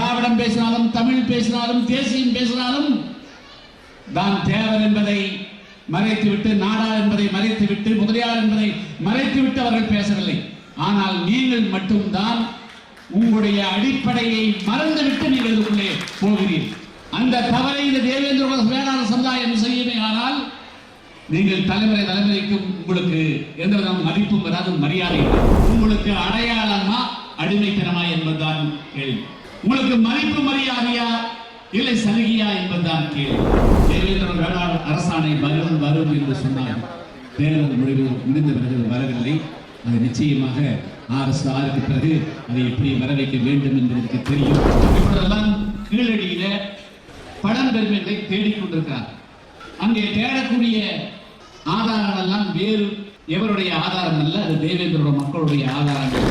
திராவிடம் பேசினாலும் தமிழ் பேசினாலும் தேசியம் பேசினாலும் தான் தேவர் என்பதை மறைத்துவிட்டு, நாடார் என்பதை மறைத்துவிட்டு, முதலியார் என்பதை மறைத்துவிட்டு அவர்கள் பேசவில்லை. ஆனால் நீங்கள் மட்டும்தான் உங்களுடைய அடிப்படையை மறந்துவிட்டு நீங்கள் இதுக்குள்ளே போகிறீர்கள். அந்த தவறை இந்த தேவேந்திர வேளாண் சமுதாயம் செய்யுமே ஆனால் நீங்கள் தலைமுறைக்கு உங்களுக்கு எந்த விதமான மதிப்பும் வராது, மரியாதை. உங்களுக்கு அடையாளமா அடிமைத்தனமா என்பதுதான் கேள்வி. உங்களுக்கு மதிப்பு மரியாதையா இல்லை சலுகையா என்பதுதான் கேள்வி. தேவேந்திர வேளாண் அரசாணை வரும் என்று சொன்னார். தேர்தல் முடிந்த பிறகு வரவில்லை. அது நிச்சயமாக RSRக்கு பிறகு அதை எப்படி வர வைக்க வேண்டும் என்பதற்கு தெரியும். இப்பொழுதெல்லாம் கீழடியில பழம்பெருமைகளை தேடிக்கொண்டிருக்கிறார். அங்கே தேடக்கூடிய ஆதாரங்கள் எல்லாம் வேறு எவருடைய ஆதாரம் அல்ல, அது தேவேந்திர மக்களுடைய ஆதாரங்கள்.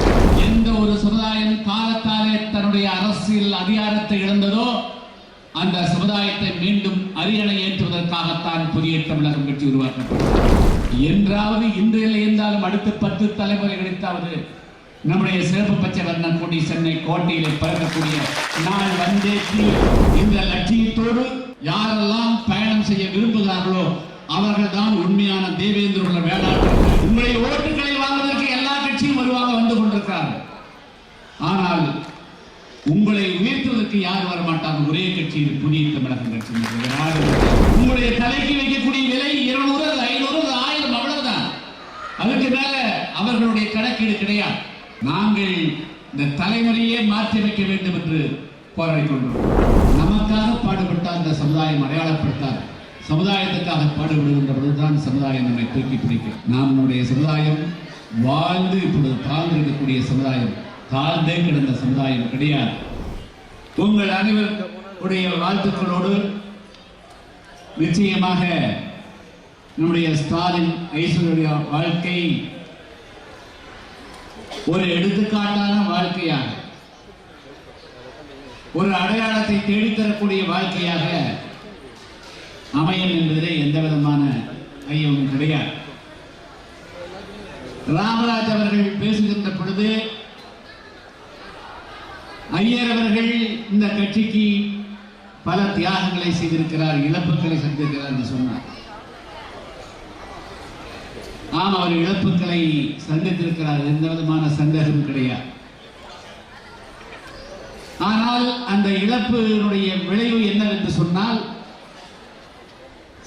எந்த ஒரு சமுதாயம் காலத்தாலே தன்னுடைய அரசியல் அதிகாரத்தை இழந்ததோ அந்த சமுதாயத்தை மீண்டும் அரியணை ஏற்றுவதற்காகத்தான் புதிய தமிழகம் கட்சி உருவாக்கப்பட்டது. என்றாவது இன்றையில் இருந்தாலும் அடுத்த 10 தலைமுறைகளுக்காவது நம்முடைய சிறப்பு பச்சை வர்ண கொடி சென்னை கோட்டையிலே பறக்கக்கூடிய நாள் வந்தே இந்த லட்சியத்தோடு யாரெல்லாம் பயணம் செய்ய விரும்புகிறார்களோ அவர்கள் தான் உண்மையான தேவேந்திர வேளாண். உங்களுடைய ஓட்டுகளை வாங்குவதற்கு எல்லா கட்சியும் வருவாங்க, வந்து கொண்டிருக்கிறார்கள். ஆனால் உங்களை உயர்த்துவதற்கு யார் வரமாட்டாங்க? ஒரே கட்சி, புதிய தமிழகம் கட்சி. உங்களுடைய தலைக்கு வைக்கக்கூடிய விலை 200, 500, 1000 அவ்வளவுதான். அதுக்கு மேல அவர்களுடைய கணக்கீடு கிடையாது. நாங்கள் இந்த தலைமுறையே மாற்றி வைக்க வேண்டும் என்று போராடி கொண்டிருக்கிறோம். நமக்காக பாடுபட்ட அந்த சமுதாயம் அடையாளப்படுத்தார். சமுதாயத்துக்காக பாடுபடுகின்ற பொழுதுதான் சமுதாயம் நம்மை தூக்கி பிடிக்கும். நம்முடைய சமுதாயம் வாழ்ந்து இப்பொழுது தாழ்ந்திருக்கக்கூடிய சமுதாயம், தாழ்ந்தே கிடந்த சமுதாயம் கிடையாது. உங்கள் அனைவருடைய வாழ்த்துக்களோடு நிச்சயமாக நம்முடைய ஸ்டாலின் ஐஸ்வர்யா வாழ்க்கை ஒரு எடுத்துக்காட்டான வாழ்க்கையாக, ஒரு அடையாளத்தை தேடித்தரக்கூடிய வாழ்க்கையாக அமையும் என்பதிலே எந்த விதமான ஐயமும் கிடையாது. ராமராஜ் அவர்கள் பேசுகின்ற பொழுது ஐயர் அவர்கள் இந்த கட்சிக்கு பல தியாகங்களை செய்திருக்கிறார், இழப்புகளை சந்திக்கிறார் என்று சொன்னார். ஆம், அவர் இழப்புகளை சந்தித்திருக்கிறார், எந்த விதமான சந்தேகமும் கிடையாது. ஆனால் அந்த இழப்பினுடைய விளைவு என்னவென்று சொன்னால்,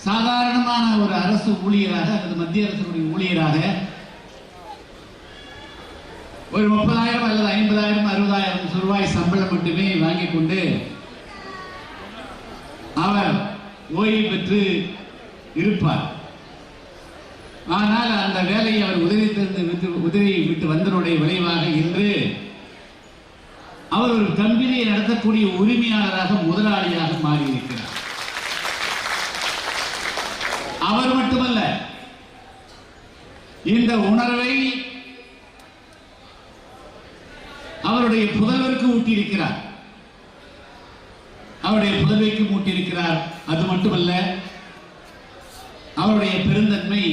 சாதாரணமான ஒரு அரசு ஊழியராக அல்லது மத்திய அரசுடைய ஊழியராக ஒரு 30,000 அல்லது 50,000 60,000 ரூபாய் சம்பளம் மட்டுமே வாங்கிக் கொண்டு அவர் ஓய்வு பெற்று இருப்பார். ஆனால் அந்த வேலையை அவர் உதவியை விட்டு வந்தனுடைய விளைவாக இன்று அவர் ஒரு கம்பெனியை நடத்தக்கூடிய உரிமையாளராக, முதலாளியாக மாறியிருக்கிறார். அவர் மட்டுமல்ல, இந்த உணர்வை அவருடைய புதல்வருக்கு ஊட்டியிருக்கிறார், அவருடைய புதல்விக்கு ஊட்டியிருக்கிறார். அது மட்டுமல்ல, அவருடைய பெருந்தன்மை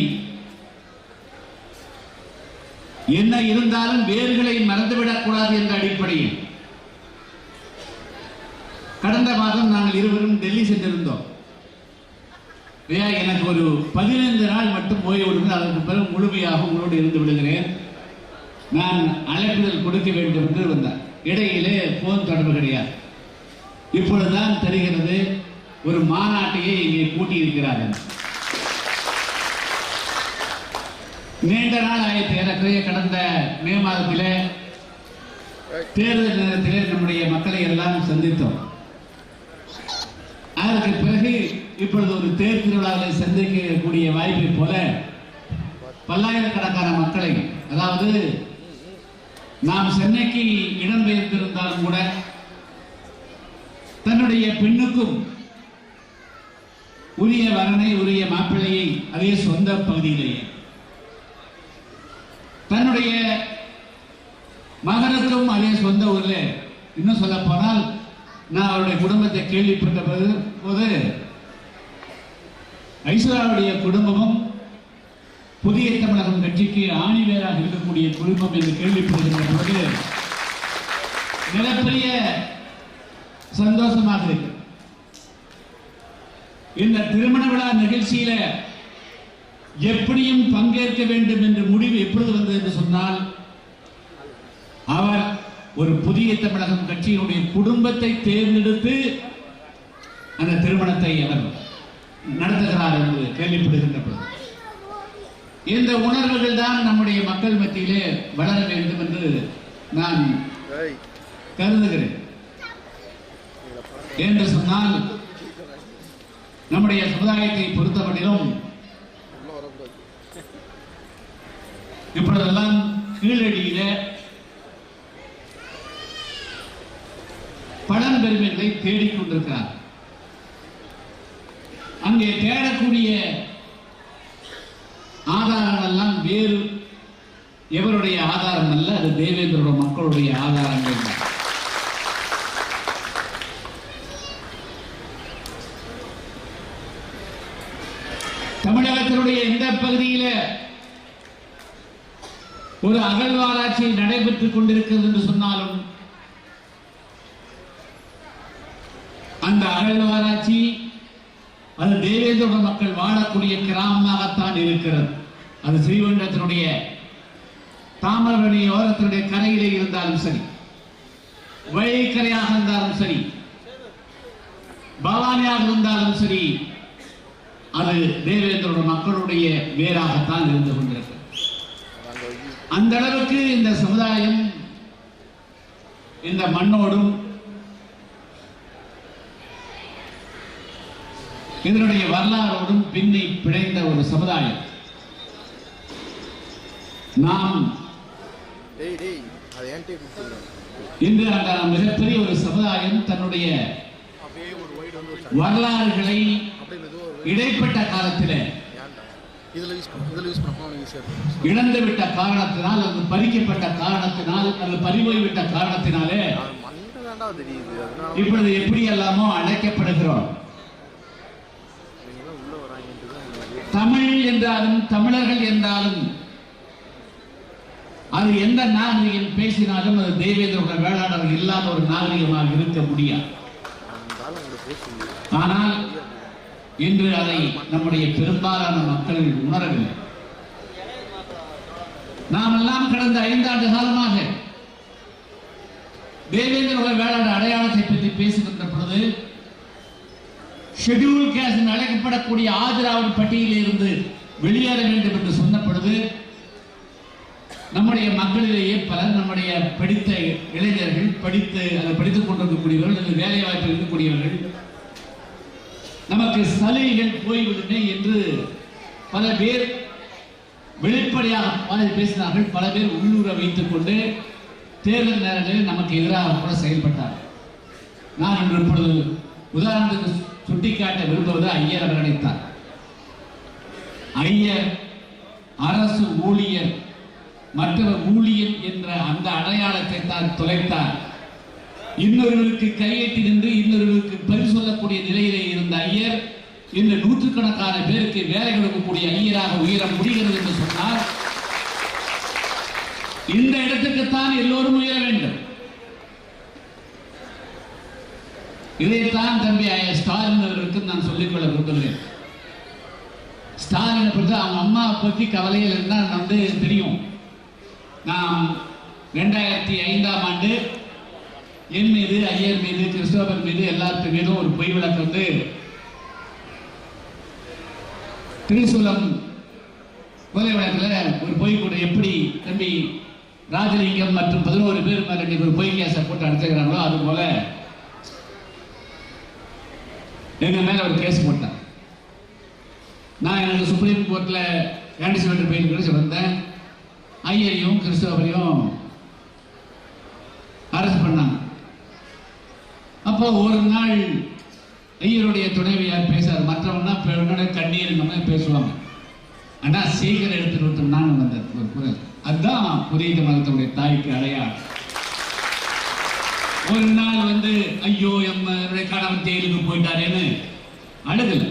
என்ன இருந்தாலும் வேர்களை மறந்துவிடக் கூடாது என்ற அடிப்படையில் கடந்த மாதம் நாங்கள் இருவரும் டெல்லி சென்றிருந்தோம். எனக்கு ஒரு 15 நாள் மட்டும் ஓய்வு விடுங்க, அதற்கு பிறகு முழுமையாக உங்களோடு இருந்து விடுகிறேன், நான் அழைப்புதல் கொடுக்க வேண்டும் என்று வந்தார். இடையிலே போன் தொடர்பு கிடையாது. இப்பொழுதுதான் தெரிகிறது ஒரு மாநாட்டையே இங்கே கூட்டியிருக்கிறார்கள். நீண்ட நாள் ஆயிற்று. ஏறக்குறைய கடந்த மே மாதத்திலே தேர்தல் நேரத்திலே நம்முடைய மக்களை எல்லாம் சந்தித்தோம். அதற்கு பிறகு இப்பொழுது ஒரு தேர் திருவிழாவில் சந்திக்கக்கூடிய வாய்ப்பை போல பல்லாயிரக்கணக்கான மக்களை, அதாவது நாம் சென்னைக்கு இடம்பெயர்ந்திருந்தாலும் கூட தன்னுடைய பெண்ணுக்கும் உரிய வரனை, உரிய மாப்பிள்ளையை அதே சொந்த பகுதியிலேயே, தன்னுடைய மகனுக்கும் அதே சொந்த ஊர்ல, இன்னும் சொல்ல போனால் நான் அவருடைய குடும்பத்தை கேள்விப்பட்ட போது ஐஸ்வர்யாவுடைய குடும்பமும் புதிய தமிழகம் கட்சிக்கு ஆணிவேராக இருக்கக்கூடிய குடும்பம் என்று கேள்விப்படுகின்ற பொழுது மிகப்பெரிய சந்தோஷமாக இருக்கு. இந்த திருமண விழா நிகழ்ச்சியில எப்படியும் பங்கேற்க வேண்டும் என்ற முடிவு எப்பொழுது வந்தது என்று சொன்னால், அவர் ஒரு புதிய தமிழகம் கட்சியினுடைய குடும்பத்தை தேர்ந்தெடுத்து அந்த திருமணத்தை அவர் நடத்துகிறார் என்று கேள்விப்படுகின்ற பொழுது இந்த உணர்வுகள் தான் நம்முடைய மக்கள் மத்தியிலே வளர வேண்டும் என்று நான் கருதுகிறேன். என்று சொன்னால், நம்முடைய சமுதாயத்தை பொறுத்தவரையிலும் இப்பொழுதெல்லாம் கீழடியில பழம்பெருமைகளை தேடிக்கொண்டிருக்கிறார். அங்கே தேடக்கூடிய ஆதாரங்கள் எல்லாம் வேறு எவருடைய ஆதாரம் அல்ல, அது தேவேந்திரோட மக்களுடைய ஆதாரங்கள். தமிழகத்தினுடைய எந்த பகுதியில ஒரு அகழ்வாராய்ச்சி நடைபெற்றுக் கொண்டிருக்கிறது என்று சொன்னாலும், அந்த அகழ்வாராய்ச்சி அது தேவேந்திர மக்கள் வாழக்கூடிய கிராமமாகத்தான் இருக்கிறது. அது ஸ்ரீவைகுண்டத்தினுடைய தாமிரபரணி ஓரத்தினுடைய கரையிலே இருந்தாலும் சரி, வழிக்கரையாக இருந்தாலும் சரி, பவானியாக இருந்தாலும் சரி, அது தேவேந்திர மக்களுடைய வேறாகத்தான் இருந்து கொண்டிருக்கிறது. அந்த அளவுக்கு இந்த சமுதாயம் இந்த மண்ணோடும் இதனுடைய வரலாறோடும் பின்னி பிணைந்த ஒரு சமுதாயம். நாம் இன்று அந்த மிகப்பெரிய ஒரு சமுதாயம் தன்னுடைய வரலாறுகளை இடைப்பட்ட காலத்தில் இழந்துவிட்ட காரணத்தினால், அது பறிக்கப்பட்ட காரணத்தினால், அது பறிபோய்விட்ட காரணத்தினாலே இப்பொழுது எப்படி எல்லாமோ அழைக்கப்படுகிறோம். தமிழ் என்றாலும் தமிழர்கள் என்றாலும் அது எந்த நாகரிகம் பேசினாலும் அது தேவேந்திர வேளாளர் இல்லாத ஒரு நாகரிகமாக இருக்க முடியாது. ஆனால் இன்று அதை நம்முடைய பெரும்பாலான மக்கள் உணரவில்லை. நாம் எல்லாம் கடந்த 5 ஆண்டு காலமாக தேவேந்திர வேளாளர் அடையாளத்தை பற்றி பேசுகின்ற பொழுது, ஷெட்யூல் கேஸ்ட் அழைக்கப்படக்கூடிய ஆதிராவிட பட்டியலில் இருந்து வெளியேற வேண்டும் என்று சொன்ன பொழுது, நம்முடைய மக்களிலேயே பலர், நம்முடைய படித்த இளைஞர்கள், படித்துக் கொண்டிருக்கக்கூடியவர்கள், வேலை வாய்ப்பில் இருக்கக்கூடியவர்கள், நமக்கு சலுகைகள் போய்விடுமே என்று பல பேர் வெளிப்படையாக பேசினார்கள். பல பேர் உள்ளூர வைத்துக் கொண்டு தேர்தல் நேரங்களில் நமக்கு எதிராக கூட செயல்பட்டார். நான் இன்று இப்பொழுது உதாரணத்துக்கு சுட்டிக்காட்ட விரும்புவது ஐயர் அவர் அழைத்தார். ஐயர் அரசு ஊழியர், மற்றவர் ஊழியர் என்ற அந்த அடையாளத்தை தான் தொலைத்தார். இன்னொருவருக்கு கையெட்டி நின்று இன்னொருவருக்கு பரிசு சொல்லக்கூடிய நிலையிலே இருந்த ஐயர் இந்த நூற்றுக்கணக்கான பேருக்கு வேலை கொடுக்கக்கூடிய ஐயராக உயர முடிகிறது என்று சொன்னால், இந்த இடத்துக்குத்தான் எல்லோரும் உயர வேண்டும். இதைத்தான் தம்பி ஸ்டாலின் அவருக்கு நான் சொல்லிக்கொள்ள விரும்புகிறேன். ஸ்டாலினை பற்றி அவங்க அம்மா பற்றி கவலையில் இருந்தால் தெரியும். நாம் 2005ஆம் ஆண்டு என் மீது, ஐயர் மீது, கிறிஸ்டோபர் மீது, எல்லாத்து மீதும் ஒரு பொய் வழக்கு திரிசூலம் கொலை வழக்கில் ஒரு பொய் கூட எப்படி தம்பி ராஜலிங்கம் மற்றும் 11 பேர் மேல ஒரு பொய் கேஸை போட்டு அடிச்சுக்கிறாங்களோ, அது போல எங்க மேல ஒரு கேஸ் போட்டார். நான் எனக்கு சுப்ரீம் கோர்ட்ல ஆன்டிசிபேட்டரி பெயில் கிடைச்சு வந்தேன். ஐயரையும் கிறிஸ்டோபரையும் அரெஸ்ட் பண்ணாங்க. அப்போ ஒரு நாள் ஐயருடைய துணைவியார் பேசார், மற்றவங்க கண்ணீர் நம்ம பேசுவாங்க. ஆனா சீக்கிரம் எடுத்துட்டு விட்டோம்னான்னு வந்த ஒரு குரல், அதுதான் புதிய மதத்துடைய தாய்க்கு அடையாளம். ஒரு நாள் ஐயோ என்னுடைய கணவன் ஜெயிலுக்கு போயிட்டாரேன்னு அழுகல.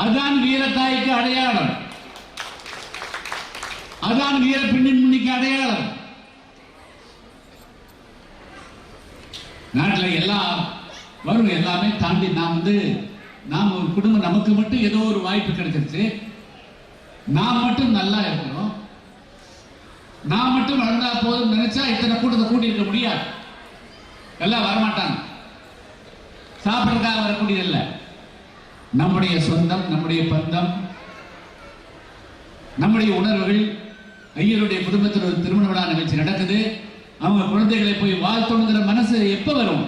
அதுதான் வீரத்தாய்க்கு அடையாளம், அதுதான் வீர பின்னணிக்கு அடையாளம். நாட்டில் எல்லாம் வரும், எல்லாமே தாண்டி நாம் ஒரு குடும்பம், நமக்கு மட்டும் ஏதோ ஒரு வாய்ப்பு கிடைச்சிருச்சு, நாம் மட்டும் நல்லா இருக்கிறோம், நாம் மட்டும் வளர்ந்தா போதும் நினைச்சா இத்தனை கூட்டத்தை கூட்டியிருக்க முடியாது. எல்லாம் வரமாட்டாங்க, சாப்பிட்றதுக்காக வரக்கூடியதில்ல. நம்முடைய சொந்தம், நம்முடைய பந்தம், நம்முடைய உணர்வுகள். ஐயருடைய குடும்பத்தில் ஒரு திருமண விழா நிகழ்ச்சி நடக்குது, அவங்க குழந்தைகளை போய் வாழ்த்தணுங்கிற மனசு எப்ப வரும்?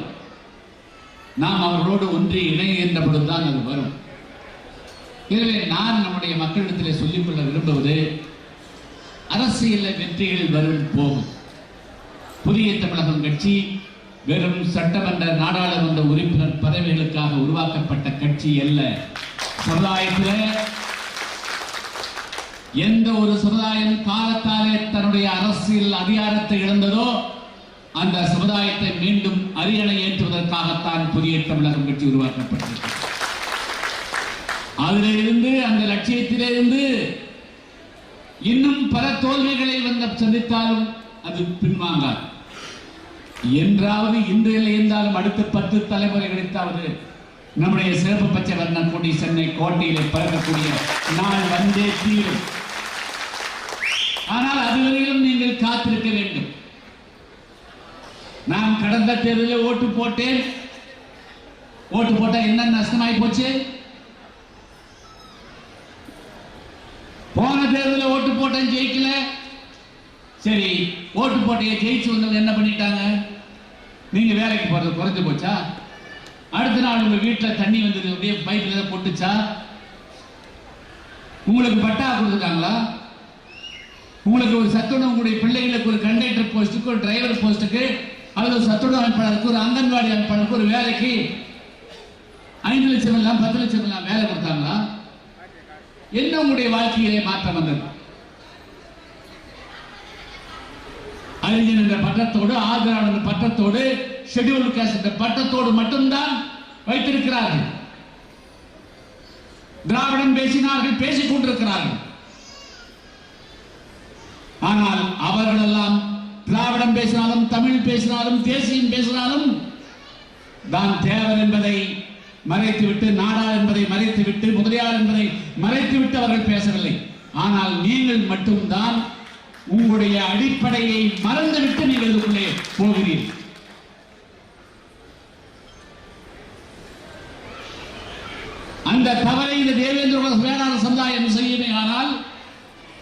நாம் அவர்களோடு ஒன்றி இணைகின்ற பொழுதுதான் அது வரும். எனவே நான் நம்முடைய மக்களிடத்தில் சொல்லிக்கொள்ள விரும்புவது, அரசியல் வெற்றிகள் வரும் போகும். புதிய தமிழகம் கட்சி வெறும் சட்டமன்ற நாடாளுமன்ற உறுப்பினர் பதவிகளுக்காக உருவாக்கப்பட்ட கட்சி அல்ல. சமுதாயத்தில் எந்த ஒரு சமுதாயம் காலத்தாலே தன்னுடைய அரசியல் அதிகாரத்தை இழந்ததோ அந்த சமுதாயத்தை மீண்டும் அரியணை ஏற்றுவதற்காகத்தான் புதிய தமிழகம் கட்சி உருவாக்கப்பட்டது. அதிலிருந்து, அந்த லட்சியத்திலிருந்து இன்னும் பல தோல்விகளை சந்தித்தாலும் அது பின்வாங்காது. என்றாவது இன்றையில் இருந்தாலும் அடுத்த 10 தலைமுறைகளுக்காவது நம்முடைய சிறப்பு பச்சை வர்ண கொடி சென்னை கோட்டையிலே பறக்கக்கூடிய நாள் வந்தே தீரும். ஆனால் அதுவரையிலும் நீங்கள் காத்திருக்க வேண்டும். நான் கடந்த தேர்தலில் ஓட்டு போட்டேன். ஓட்டு போட்டா என்ன நஷ்டமாய் போச்சு? போன தேர்தலில் ஓட்டு போட்டேன், ஜெயிக்கல. சரி, ஓட்டு போட்டைய ஜெயிச்சு வந்தவங்க என்ன பண்ணிட்டாங்க? நீங்க வேலைக்கு போறது குறைஞ்சு போச்சா? அடுத்த நாள் உங்க வீட்டில் தண்ணி வந்தது, அப்படியே பைப்ல போட்டுச்சா? உங்களுக்கு பட்டா கொடுத்துட்டாங்களா? உங்களுக்கு ஒரு சத்துணவு, உங்களுடைய பிள்ளைகளுக்கு ஒரு கண்டக்டர் போஸ்ட்டுக்கு, ஒரு டிரைவர் போஸ்ட்டுக்கு, அல்லது ஒரு சத்துணவு அமைப்பாளருக்கு, ஒரு அங்கன்வாடி அமைப்பாளருக்கு ஒரு வேலைக்கு 5 லட்சம் எல்லாம் 10 லட்சம் எல்லாம் வேலை கொடுத்தாங்களா? என்ன உங்களுடைய வாழ்க்கையிலே மாற்றம் வந்தது? அறிஞர் என்ற பட்டத்தோடு, ஆதரவாளர் என்ற பட்டத்தோடு, ஷெட்யூல் காஸ்ட் என்ற பட்டத்தோடு மட்டும்தான் வைத்திருக்கிறார்கள். திராவிடம் பேசினார்கள், பேசிக் கொண்டிருக்கிறார்கள். ஆனால் அவர்களெல்லாம் திராவிடம் பேசினாலும், தமிழ் பேசினாலும், தேசியம் பேசினாலும் தான் தேவர் என்பதை மறைத்துவிட்டு, நாடார் என்பதை மறைத்துவிட்டு, முதலியார் என்பதை மறைத்துவிட்டு அவர்கள் பேசவில்லை. ஆனால் நீங்கள் மட்டும்தான் உங்களுடைய அடிப்படையை மறந்துவிட்டு நீங்கள் இதுக்குள்ளே போகிறீர்கள். அந்த தவறை இந்த தேவேந்திர வேளாண் சமுதாயம் செய்யுமே. ஆனால்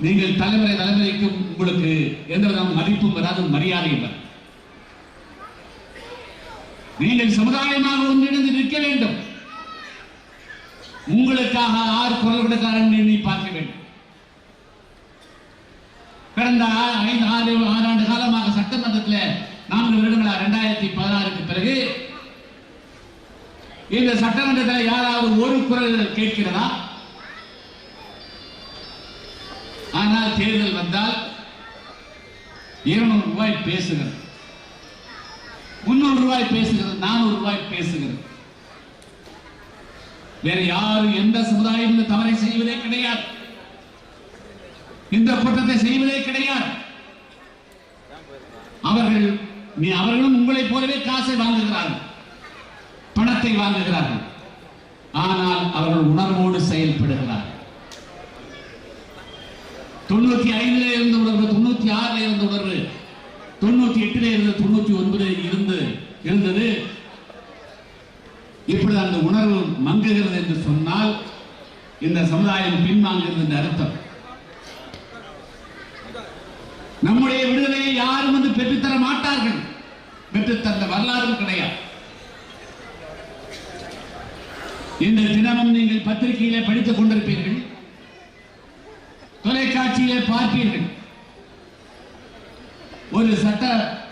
நீங்கள் தலைமுறைக்கு உங்களுக்கு எந்த வித மதிப்பும் வராது, மரியாதையும் வராது. நீங்கள் சமுதாயமாக ஒன்றிணைந்து நிற்க வேண்டும். உங்களுக்காக 6 குரல் கொடுக்காரன் எண்ணி பார்க்க வேண்டும். கடந்த 5-6 ஆண்டு காலமாக சட்டமன்றத்தில் 4 வருடங்களா 2016க்கு பிறகு இந்த சட்டமன்றத்தில் யாராவது ஒரு குரல் கேட்கிறதா? ஆனால் தேர்தல் வந்தால் 200 ரூபாய் பேசுகிறது, 300 ரூபாய் பேசுகிறது, 400 ரூபாய் பேசுகிறது. வேற யாரும் எந்த சமுதாயம் இந்த தவறை செய்வதே கிடையாது, இந்த குற்றத்தை செய்வதே கிடையாது. அவர்களும் உங்களைப் போலவே காசை வாங்குகிறார்கள், பணத்தை வாங்குகிறார்கள். ஆனால் அவர்கள் உணர்வோடு செயல்படுகிறார்கள். 95 இருந்த உணர்வு, 96 இருந்த உணர்வு, 98 இருந்து 99 இருந்தது. இப்பொழுது அந்த உணர்வு மங்குகிறது என்று சொன்னால் இந்த சமுதாயம் பின்வாங்குகிறது என்று அர்த்தம். நம்முடைய விடுதலையை யாரும் வந்து பெற்றுத்தர மாட்டார்கள், பெற்றுத்தந்த வரலாறும் கிடையாது. இந்த தினமும் நீங்கள் பத்திரிகையிலே படித்துக் கொண்டிருப்பீர்கள், தொலைக்காட்சியிலே பார்ப்பீர்கள். ஒரு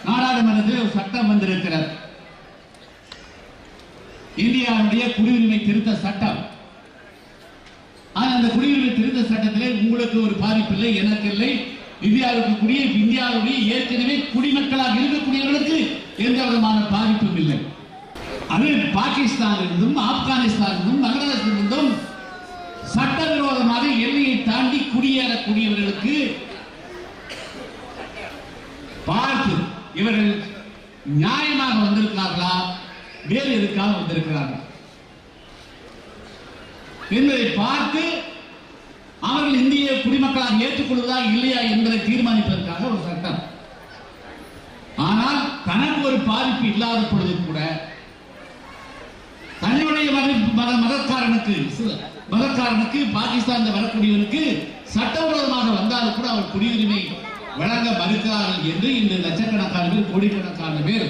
நாடாளுமன்றத்தில் ஒரு சட்டம் வந்திருக்கிறது, இந்தியாவுடைய குடியுரிமை திருத்த சட்டம். அந்த குடியுரிமை திருத்த சட்டத்திலே உங்களுக்கு ஒரு பாதிப்பு இல்லை, எனக்கு இல்லை. இந்தியாவுடைய ஏற்கனவே குடிமக்களாக இருக்கக்கூடியவர்களுக்கு எந்த விதமான பாதிப்பும் இல்லை. அது பாகிஸ்தானிலிருந்தும், ஆப்கானிஸ்தானிலிருந்தும், பங்களாதேஷிலிருந்தும் சட்டவிரோதமாக எல்லையை தாண்டி குடியேறக்கூடியவர்களுக்கு பார்த்து இவர்கள் நியாயமாக வந்திருக்கிறார்களா, வேறு எதுக்காக வந்திருக்கிறார்கள் என்பதை பார்த்து அவர்கள் இந்திய குடிமக்களாக ஏற்றுக்கொள்வதா இல்லையா என்பதை தீர்மானிப்பதற்காக ஒரு சட்டம். ஆனால் தனக்கு ஒரு பாதிப்பு இல்லாத பொழுது கூட தன்னுடைய மதக்காரனுக்கு பாகிஸ்தான் வரக்கூடியவனுக்கு சட்டவிரோதமாக வந்தாலும் கூட அவர் குடியுரிமை வழங்க மறுக்கிறார்கள் என்று இந்த லட்சக்கணக்கான பேர், கோடிக்கணக்கான பேர்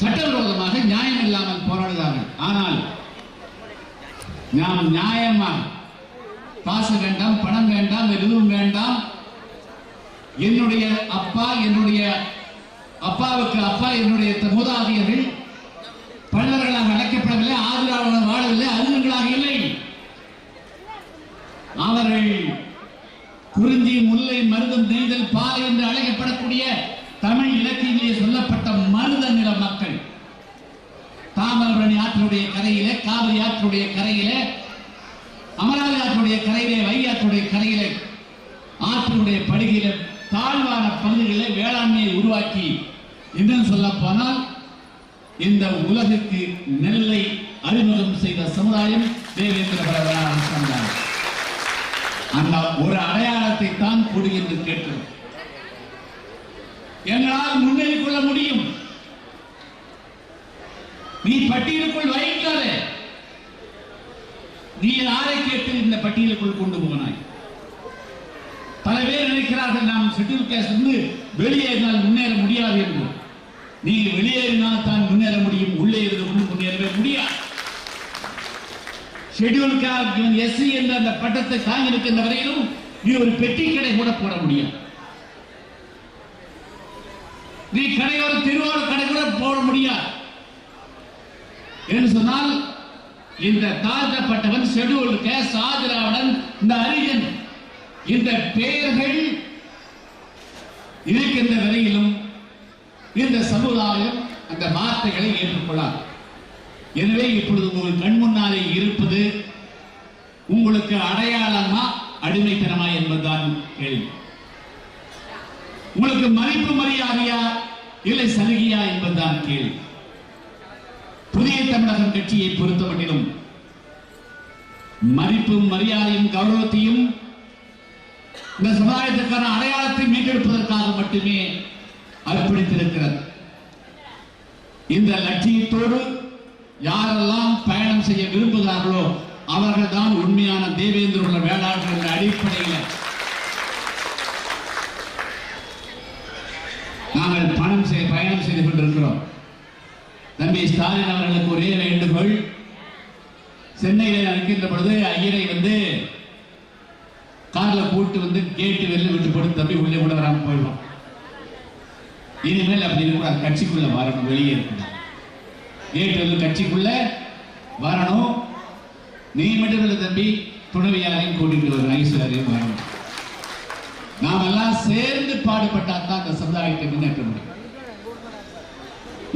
சட்டவிரோதமாக நியாயம் இல்லாமல் போராடுகிறார்கள். ஆனால் நாம் நியாயமாக காசு வேண்டாம், பணம் வேண்டாம், எதுவும் வேண்டாம், என்னுடைய அப்பா, என்னுடைய அப்பாவுக்கு அப்பா, என்னுடைய மூதாதையர்கள் பல்லவர்களாக அழைக்கப்படவில்லை, ஆதிராவிடர் வாழவில்லை, அறிஞர்களாக இல்லை. அவர்கள் குறிஞ்சி, முல்லை, மருதம், நெய்தல், பாலை என்று அழைக்கப்படக்கூடிய தமிழ் இலக்கியங்களிலே சொல்லப்பட்ட மருத நில மக்கள். தாமிரபரணி ஆற்றுடைய கரையிலே, காவிரி ஆற்றுடைய கரையிலே, அமராவதி ஆற்றுடைய கரையிலே, வைகை ஆற்றுடைய கரையிலே, ஆற்றுடைய படுகையிலே தாழ்வான பகுதிகளிலே வேளாண்மையை உருவாக்கி, இன்னும் சொல்ல போனால் இந்த உலகுக்கு நெல்லை அறிமுகம் செய்த சமுதாயம் தேவேந்திர சமுதாயம். அந்த ஒரு அடையாளத்தை தான் கொடு என்று கேட்கிறோம். எங்களால் முன்னேறிக் கொள்ள முடியும். நீ பட்டியலுக்குள் வைக்காதே. நீ யாரை கேட்டு இந்த பட்டியலுக்குள் கொண்டு போனாய்? பல பேர் நினைக்கிறார்கள் நாம் ஷெட்யூல் காஸ்ட் இருந்து வெளியேறினால் முன்னேற முடியாது என்று. நீ வெளியேறினால் தான் முன்னேற முடியும், உள்ளே இருந்து முன்னேறவே முடியாது. ஷெட்யூல் காஸ்ட் எஸ்சி என்ற அந்த பட்டத்தை தாங்கி இருக்கின்ற வரையிலும் நீ ஒரு பெட்டி கடை கூட போட முடியாது. நீ கடையோர திருவாரூர் கடை கூட போட முடியாது என்று சொன்னால், இந்த தாழ்த்தப்பட்டவன், ஷெட்யூல் காஸ்ட், ஆதிராவிடன், இந்த அரிஜன், இந்த பெயர்கள் இருக்கின்ற வரையிலும் இந்த சமுதாயம் அந்த வார்த்தைகளை ஏற்றுக்கொள்ளார். எனவே இப்பொழுது உங்கள் கண் முன்னாலே இருப்பது உங்களுக்கு அடையாளமா, அடிமைத்தனமா என்பதுதான் கேள்வி. உங்களுக்கு மதிப்பு மரியாதையா, இல்லை சலுகையா என்பதுதான் கேள்வி. புதிய தமிழகம் கட்சியை பொறுத்தமட்டிலும் மதிப்பும் மரியாதையும் கௌரவத்தையும் இந்த சமுதாயத்திற்கான அடையாளத்தை மீட்டெடுப்பதற்காக மட்டுமே அர்ப்பணித்திருக்கிறது. இந்த லட்சியத்தோடு யாரெல்லாம் பயணம் செய்ய விரும்புகிறார்களோ அவர்கள் தான் உண்மையான தேவேந்திர வேளாளர்கள் என்ற அடிப்படையில் நாங்கள் பயணம் செய்து கொண்டிருக்கிறோம். தம்பி ஸ்டாலின் அவர்களுக்கு ஒரே வேண்டுகோள், சென்னையில் இருக்கின்ற பொழுது ஐயரை கார்ல கூட்டு கேட்டு வெளில விட்டு போட்டு தம்பி உள்ளே கூட வராமல் போயிடுவோம். இனிமேல் அப்படி இருக்கக்கூடாது, கட்சிக்குள்ள வரணும், வெளியே இருக்கணும். கேட்டு கட்சிக்குள்ள வரணும். நீ மட்டும் இல்லை தம்பி, துணைவியாரையும் கூட்டிட்டு வரும், ஐஸ்வர்யாரையும் வரணும். நாம் எல்லாம் சேர்ந்து பாடுபட்டால் தான் அந்த சமுதாயத்தை முன்னேற்ற முடியும்.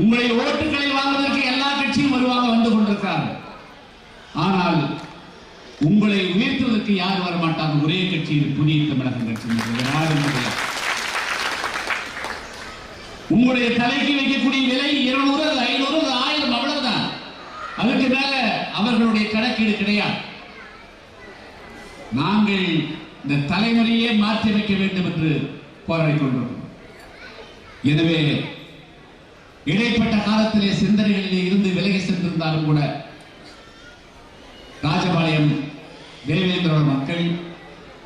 உங்களுடைய ஓட்டுகளை வாங்குவதற்கு எல்லா கட்சியும் வருவாங்க, வந்து கொண்டிருக்கிறார்கள். ஆனால் உங்களை உயர்த்துவதற்கு யார் வரமாட்டாங்க? ஒரே கட்சி, புதிய தமிழகம் கட்சி. உங்களுடைய தலைக்கு வைக்கக்கூடிய விலை 200, 500, 1000 அவ்வளவுதான். அதுக்கு மேல அவர்களுடைய கணக்கீடு கிடையாது. நாங்கள் இந்த தலைமுறையே மாற்றி வைக்க வேண்டும் என்று போராடிக் கொண்டிருக்கிறோம். எனவே இடைப்பட்ட காலத்திலே சிந்தனைகளிலே இருந்து விலகி சென்றிருந்தாலும் கூட ராஜபாளையம் தேவேந்திர மக்கள்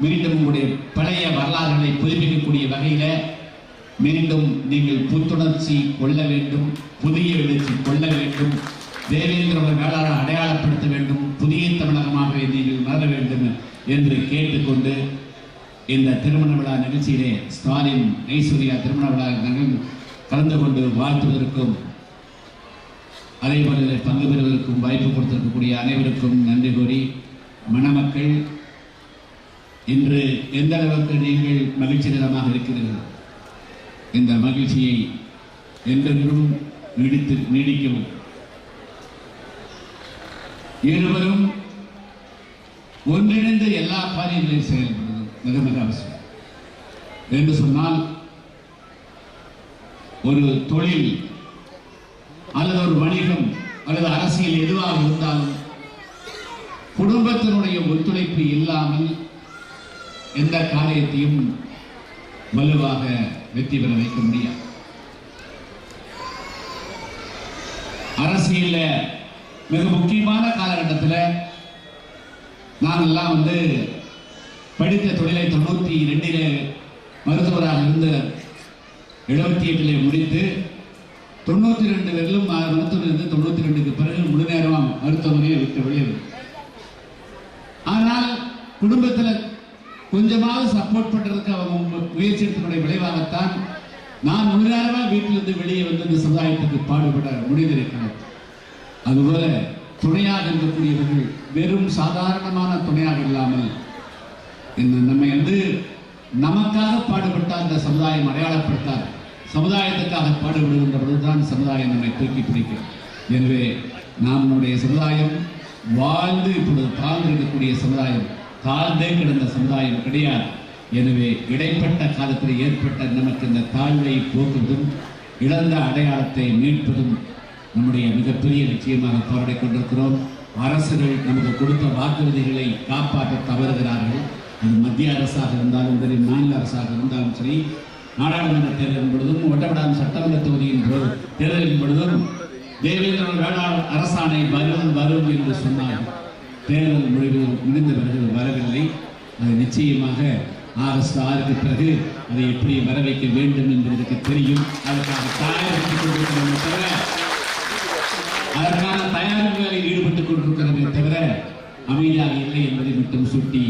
மீண்டும் உங்களுடைய பழைய வரலாறுகளை புதுப்பிக்கக்கூடிய வகையில மீண்டும் நீங்கள் புத்துணர்ச்சி கொள்ள வேண்டும், புதிய எழுச்சி கொள்ள வேண்டும், தேவேந்திர வேளாளரை அடையாளப்படுத்த வேண்டும், புதிய தமிழகமாகவே நீங்கள் மாற வேண்டும் என்று கேட்டுக்கொண்டு இந்த திருமண விழா நிகழ்ச்சியிலே ஸ்டாலின் ஐஸ்வர்யா திருமண விழா கலந்து கொண்டு வாழ்த்துவதற்கும் அதேபோல பங்கு பெறுவதற்கும் வாய்ப்பு கொடுத்திருக்கக்கூடிய அனைவருக்கும் நன்றி கூறி, மணமக்கள் இன்று எந்த அளவுக்கு நீங்கள் மகிழ்ச்சி நிலமாக இருக்கிறீர்கள், இந்த மகிழ்ச்சியை என்றென்றும் நீடிக்கவும் இருவரும் ஒன்றிணைந்து எல்லா காரியங்களையும் செயல்படுவது மிக மிக அவசியம். என்று சொன்னால் ஒரு தொழில் அல்லது ஒரு வணிகம் அல்லது அரசியல் எதுவாக இருந்தாலும் குடும்பத்தினுடைய ஒத்துழைப்பு இல்லாமல் எந்த காரியத்தையும் வலுவாக வெற்றி பெற வைக்க முடியாது. அரசியல்ல மிக முக்கியமான காலகட்டத்தில் நாங்கெல்லாம் படித்த தொழிலை 92 மருத்துவராக இருந்து 78 முடித்து 92 வரையிலும் மருத்துவர் இருந்து 92க்கு பிறகு முழு நேரம் மருத்துவமனையை விட்டு வெளியே. ஆனால் குடும்பத்தில் கொஞ்சமாவது சப்போர்ட் பண்றதுக்கு அவங்க முயற்சி எடுத்தனுடைய விளைவாகத்தான் நான் முழு நேரமாக வீட்டிலிருந்து வெளியே இந்த சமுதாயத்துக்கு பாடுபட முடிந்திருக்கிறது. அதுபோல துணையாக இருக்கக்கூடியவர்கள் வெறும் சாதாரணமான துணையாக இல்லாமல் நம்மை நமக்காக பாடுபட்டால் இந்த சமுதாயம் அடையாளப்படுத்தார், சமுதாயத்துக்காக பாடுபடுகின்ற பொழுதுதான் சமுதாயம் நம்மை தூக்கி பிடிக்கும். எனவே நம்முடைய சமுதாயம் வாழ்ந்து இப்பொழுது தாழ்ந்திருக்கக்கூடிய சமுதாயம், தாழ்ந்தே கிடந்த சமுதாயம் கிடையாது. எனவே இடைப்பட்ட காலத்தில் ஏற்பட்ட நமக்கு இந்த தாழ்வை போக்குவதும் இழந்த அடையாளத்தை மீட்பதும் நம்முடைய மிகப்பெரிய நிச்சயமாக போராடி கொண்டிருக்கிறோம். அரசுகள் நமக்கு கொடுத்த வாக்குறுதிகளை காப்பாற்ற தவறுகிறார்கள். அது மத்திய அரசாக இருந்தாலும் சரி, மாநில அரசாக இருந்தாலும் சரி, நாடாளுமன்ற தேர்தலின் பொழுதும் ஒட்டப்படாத சட்டமன்ற தொகுதியின் தேர்தலின் பொழுதும் தேவேந்திர வேளாண் அரசாணை வரும் வரும் என்று சொன்னார். தேர்தல் முடிந்த பிறகு வரவில்லை. அது நிச்சயமாக ஆகஸ்ட் 6க்கு பிறகு அதை எப்படி வர வைக்க வேண்டும் என்பதற்கு தெரியும். அதற்கான தயாரித்துக் கொண்டிருக்கிறோமே தவிர அதற்கான தயாரிப்புகளில் ஈடுபட்டுக் கொண்டிருக்கிறதே தவிர அமைதியாக இல்லை என்பதை மட்டும் சுட்டி